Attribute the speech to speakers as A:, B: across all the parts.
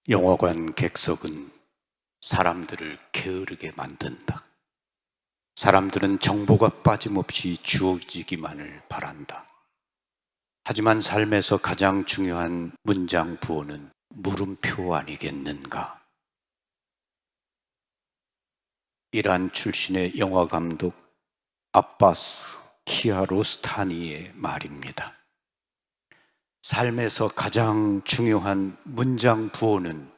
A: 영화관 객석은 사람들을 게으르게 만든다. 사람들은 정보가 빠짐없이 주어지기만을 바란다. 하지만 삶에서 가장 중요한 문장 부호는 물음표 아니겠는가? 이란 출신의 영화 감독 아바스 키아로스타니의 말입니다. 삶에서 가장 중요한 문장 부호는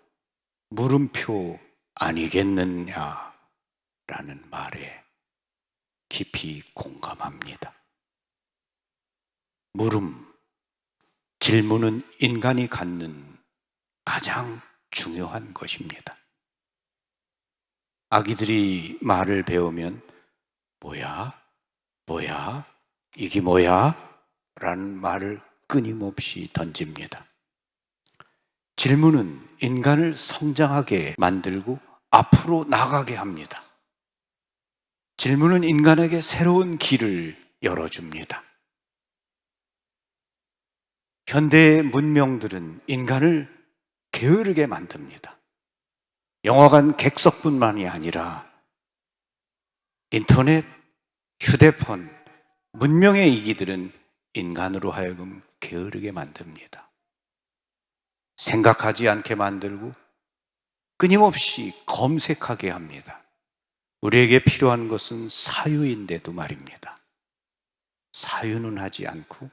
A: 물음표 아니겠느냐라는 말에 깊이 공감합니다. 질문은 인간이 갖는 가장 중요한 것입니다. 아기들이 말을 배우면 뭐야? 이게 뭐야? 라는 말을 끊임없이 던집니다. 질문은 인간을 성장하게 만들고 앞으로 나가게 합니다. 질문은 인간에게 새로운 길을 열어줍니다. 현대의 문명들은 인간을 게으르게 만듭니다. 영화관 객석뿐만이 아니라 인터넷, 휴대폰, 문명의 이기들은 인간으로 하여금 게으르게 만듭니다. 생각하지 않게 만들고 끊임없이 검색하게 합니다. 우리에게 필요한 것은 사유인데도 말입니다. 사유는 하지 않고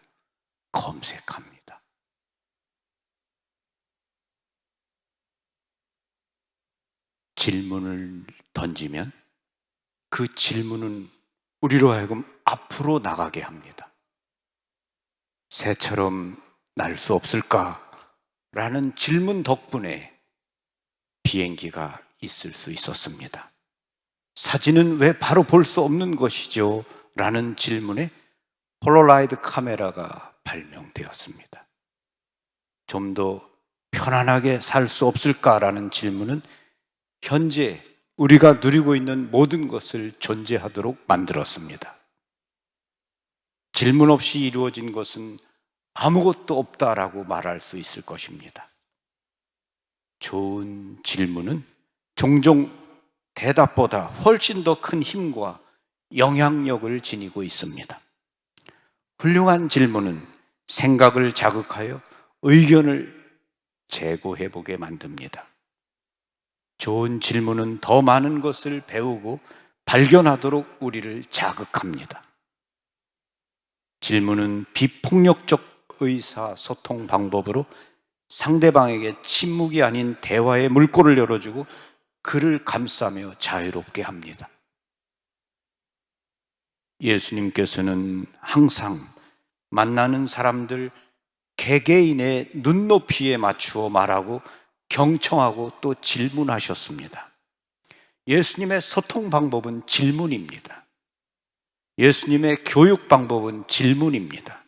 A: 검색합니다. 질문을 던지면 그 질문은 우리로 하여금 앞으로 나가게 합니다. 새처럼 날 수 없을까? 라는 질문 덕분에 비행기가 있을 수 있었습니다. 사진은 왜 바로 볼 수 없는 것이죠? 라는 질문에 폴라로이드 카메라가 발명되었습니다. 좀 더 편안하게 살 수 없을까라는 질문은 현재 우리가 누리고 있는 모든 것을 존재하도록 만들었습니다. 질문 없이 이루어진 것은 아무것도 없다라고 말할 수 있을 것입니다. 좋은 질문은 종종 대답보다 훨씬 더 큰 힘과 영향력을 지니고 있습니다. 훌륭한 질문은 생각을 자극하여 의견을 재고해보게 만듭니다. 좋은 질문은 더 많은 것을 배우고 발견하도록 우리를 자극합니다. 질문은 비폭력적 의사소통 방법으로 상대방에게 침묵이 아닌 대화의 물꼬를 열어주고 그를 감싸며 자유롭게 합니다. 예수님께서는 항상 만나는 사람들 개개인의 눈높이에 맞추어 말하고 경청하고 또 질문하셨습니다. 예수님의 소통 방법은 질문입니다. 예수님의 교육 방법은 질문입니다.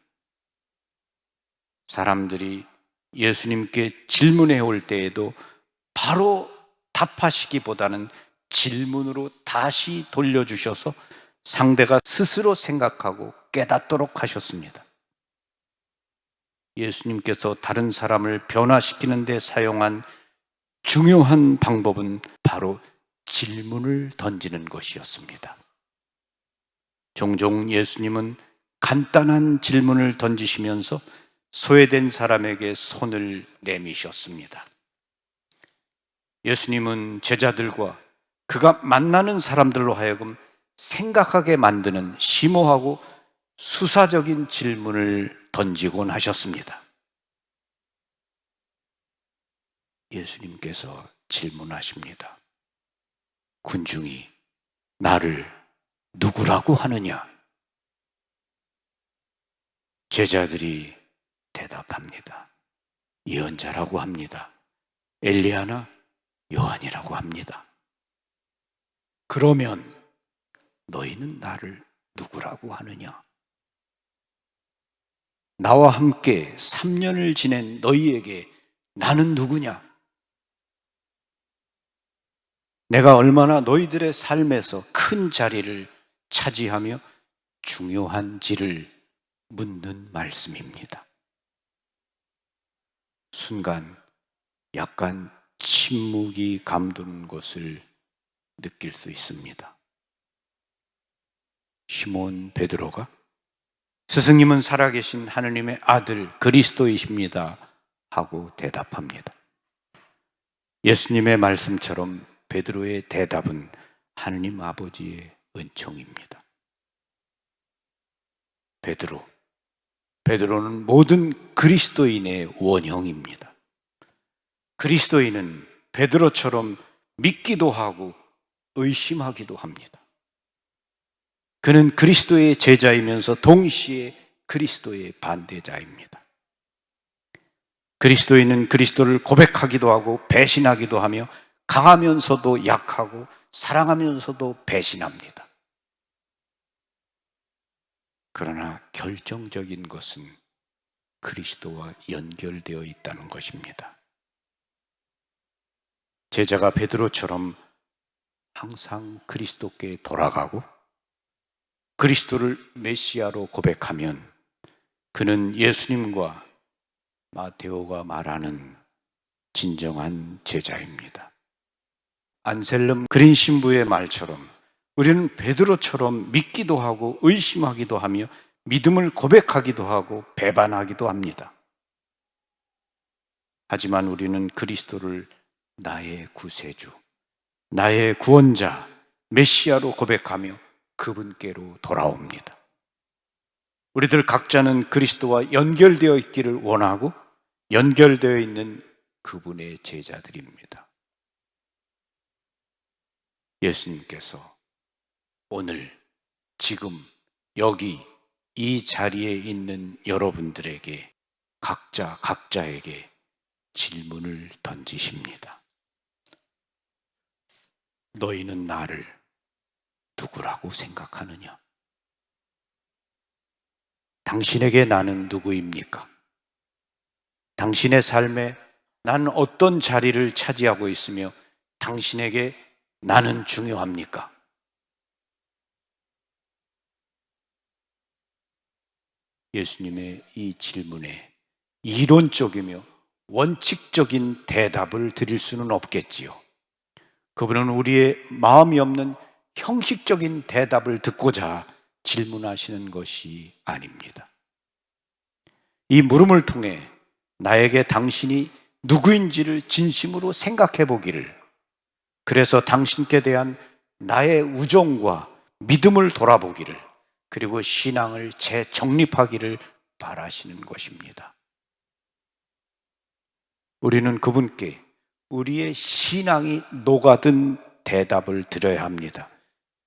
A: 사람들이 예수님께 질문해 올 때에도 바로 답하시기보다는 질문으로 다시 돌려주셔서 상대가 스스로 생각하고 깨닫도록 하셨습니다. 예수님께서 다른 사람을 변화시키는 데 사용한 중요한 방법은 바로 질문을 던지는 것이었습니다. 종종 예수님은 간단한 질문을 던지시면서 소외된 사람에게 손을 내미셨습니다. 예수님은 제자들과 그가 만나는 사람들로 하여금 생각하게 만드는 심오하고 수사적인 질문을 던지곤 하셨습니다. 예수님께서 질문하십니다. 군중이 나를 누구라고 하느냐? 제자들이 대답합니다. 예언자라고 합니다. 엘리야나 요한이라고 합니다. 그러면 너희는 나를 누구라고 하느냐? 나와 함께 3년을 지낸 너희에게 나는 누구냐? 내가 얼마나 너희들의 삶에서 큰 자리를 차지하며 중요한지를 묻는 말씀입니다. 순간 약간 침묵이 감도는 것을 느낄 수 있습니다. 시몬 베드로가 스승님은 살아계신 하느님의 아들 그리스도이십니다 하고 대답합니다. 예수님의 말씀처럼 베드로의 대답은 하느님 아버지의 은총입니다. 베드로는 모든 그리스도인의 원형입니다. 그리스도인은 베드로처럼 믿기도 하고 의심하기도 합니다. 그는 그리스도의 제자이면서 동시에 그리스도의 반대자입니다. 그리스도인은 그리스도를 고백하기도 하고 배신하기도 하며 강하면서도 약하고 사랑하면서도 배신합니다. 그러나 결정적인 것은 그리스도와 연결되어 있다는 것입니다. 제자가 베드로처럼 항상 그리스도께 돌아가고 그리스도를 메시아로 고백하면 그는 예수님과 마테오가 말하는 진정한 제자입니다. 안셀름 그린 신부의 말처럼 우리는 베드로처럼 믿기도 하고 의심하기도 하며 믿음을 고백하기도 하고 배반하기도 합니다. 하지만 우리는 그리스도를 나의 구세주, 나의 구원자, 메시아로 고백하며 그분께로 돌아옵니다. 우리들 각자는 그리스도와 연결되어 있기를 원하고 연결되어 있는 그분의 제자들입니다. 예수님께서 오늘 지금 여기 이 자리에 있는 여러분들에게 각자에게 질문을 던지십니다. 너희는 나를 누구라고 생각하느냐? 당신에게 나는 누구입니까? 당신의 삶에 나는 어떤 자리를 차지하고 있으며 당신에게 나는 중요합니까? 예수님의 이 질문에 이론적이며 원칙적인 대답을 드릴 수는 없겠지요. 그분은 우리의 마음이 없는 형식적인 대답을 듣고자 질문하시는 것이 아닙니다. 이 물음을 통해 나에게 당신이 누구인지를 진심으로 생각해 보기를, 그래서 당신께 대한 나의 우정과 믿음을 돌아보기를, 그리고 신앙을 재정립하기를 바라시는 것입니다. 우리는 그분께 우리의 신앙이 녹아든 대답을 드려야 합니다.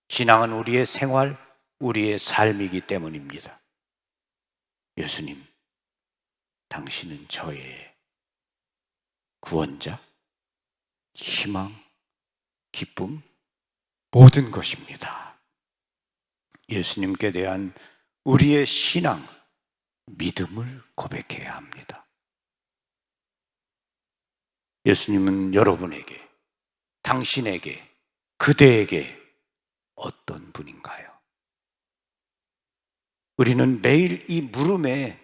A: 신앙은 우리의 생활, 우리의 삶이기 때문입니다. 예수님, 당신은 저의 구원자, 희망, 기쁨, 모든 것입니다. 예수님께 대한 우리의 신앙, 믿음을 고백해야 합니다. 예수님은 여러분에게, 당신에게, 그대에게 어떤 분인가요? 우리는 매일 이 물음에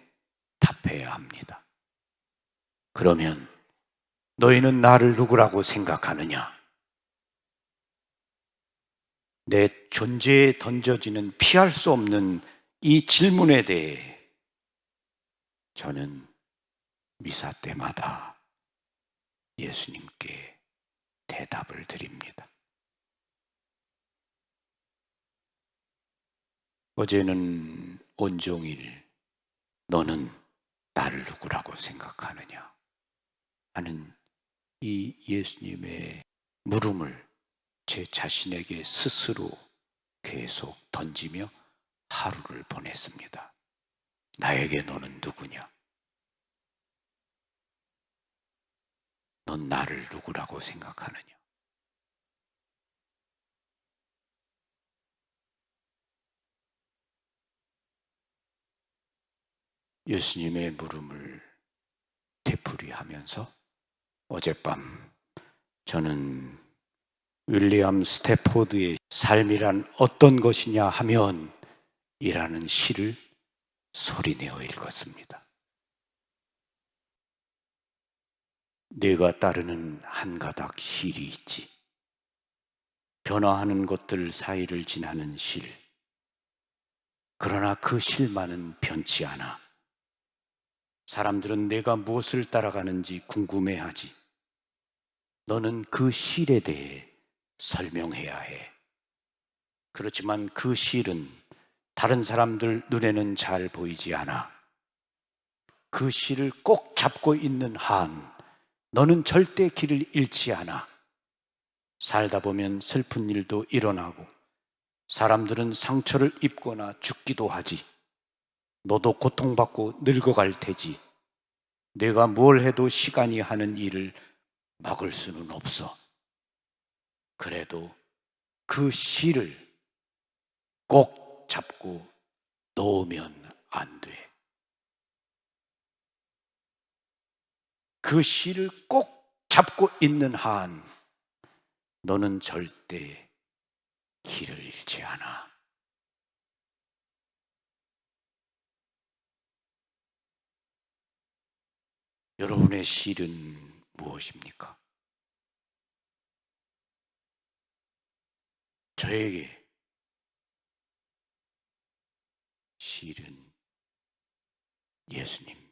A: 답해야 합니다. 그러면 너희는 나를 누구라고 생각하느냐? 내 존재에 던져지는 피할 수 없는 이 질문에 대해 저는 미사 때마다 예수님께 대답을 드립니다. 어제는 온종일 너는 나를 누구라고 생각하느냐 하는 이 예수님의 물음을 제 자신에게 스스로 계속 던지며 하루를 보냈습니다. 나에게 너는 누구냐? 넌 나를 누구라고 생각하느냐? 예수님의 물음을 되풀이하면서 어젯밤 저는 윌리엄 스태포드의 삶이란 어떤 것이냐 하면 이라는 시를 소리내어 읽었습니다. 내가 따르는 한 가닥 실이 있지. 변화하는 것들 사이를 지나는 실. 그러나 그 실만은 변치 않아. 사람들은 내가 무엇을 따라가는지 궁금해하지. 너는 그 실에 대해 설명해야 해. 그렇지만 그 실은 다른 사람들 눈에는 잘 보이지 않아. 그 실을 꼭 잡고 있는 한 너는 절대 길을 잃지 않아. 살다 보면 슬픈 일도 일어나고 사람들은 상처를 입거나 죽기도 하지. 너도 고통받고 늙어갈 테지. 내가 뭘 해도 시간이 하는 일을 막을 수는 없어. 그래도 그 실을 꼭 잡고 놓으면 안 돼. 그 실을 꼭 잡고 있는 한 너는 절대 길을 잃지 않아. 여러분의 실은 무엇입니까? 저에게 실은 예수님이겠죠.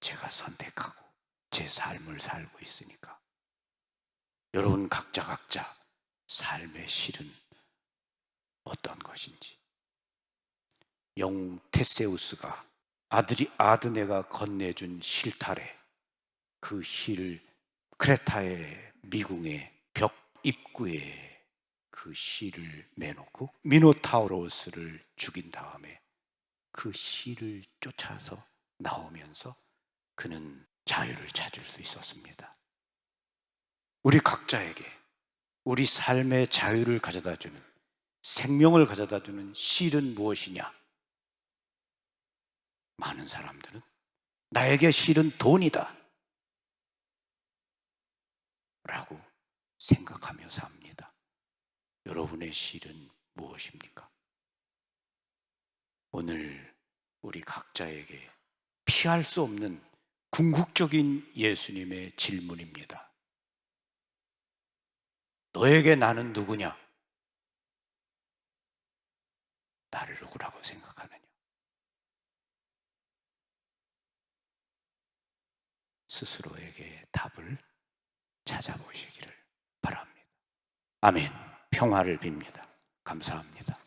A: 제가 선택하고 제 삶을 살고 있으니까. 여러분 각자 삶의 실은 어떤 것인지. 영웅 테세우스가 아들이 아드네가 건네준 실타래, 그 실을 크레타의 미궁의 벽 입구에 그 실을 매놓고 미노타우로스를 죽인 다음에 그 실을 쫓아서 나오면서 그는 자유를 찾을 수 있었습니다. 우리 각자에게 우리 삶의 자유를 가져다주는, 생명을 가져다주는 실은 무엇이냐? 많은 사람들은 나에게 실은 돈이다 라고 생각하며 삽니다. 여러분의 실은 무엇입니까? 오늘 우리 각자에게 피할 수 없는 궁극적인 예수님의 질문입니다. 너에게 나는 누구냐? 나를 누구라고 생각하느냐? 스스로에게 답을 찾아보시기를 바랍니다. 아멘. 평화를 빕니다. 감사합니다.